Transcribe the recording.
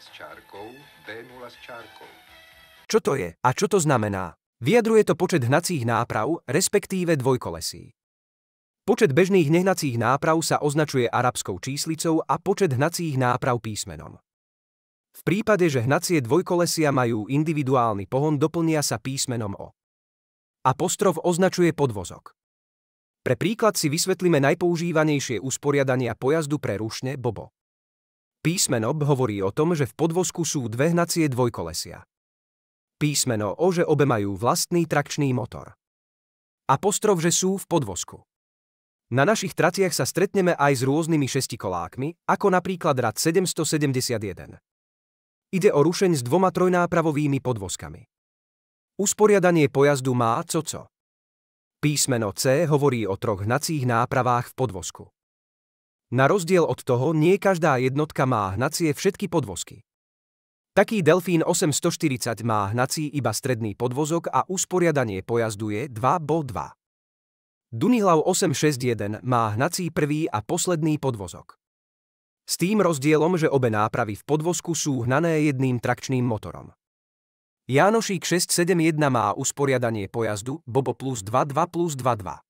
s čiarkou, B0 s čiarkou. Čo to je a čo to znamená? Vyjadruje to počet hnacích náprav, respektíve dvojkolesí. Počet bežných nehnacích náprav sa označuje arabskou číslicou a počet hnacích náprav písmenom. V prípade, že hnacie dvojkolesia majú individuálny pohon, doplnia sa písmenom O. Apostrof označuje podvozok. Pre príklad si vysvetlíme najpoužívanejšie usporiadania pojazdu pre rušne Bobo. Písmeno B hovorí o tom, že v podvozku sú dve hnacie dvojkolesia. Písmeno O, že obe majú vlastný trakčný motor. Apostrof, že sú v podvozku. Na našich tratiach sa stretneme aj s rôznymi šestikolákmi, ako napríklad rad 771. Ide o rušeň s dvoma trojnápravovými podvozkami. Usporiadanie pojazdu má COCO. Písmeno C hovorí o troch hnacích nápravách v podvozku. Na rozdiel od toho, nie každá jednotka má hnacie všetky podvozky. Taký Delfín 840 má hnací iba stredný podvozok a usporiadanie pojazdu je 2x2. Dunihlav 861 má hnací prvý a posledný podvozok. S tým rozdielom, že obe nápravy v podvozku sú hnané jedným trakčným motorom. Jánošík 671 má usporiadanie pojazdu Bobo plus 2 2 plus 2 2.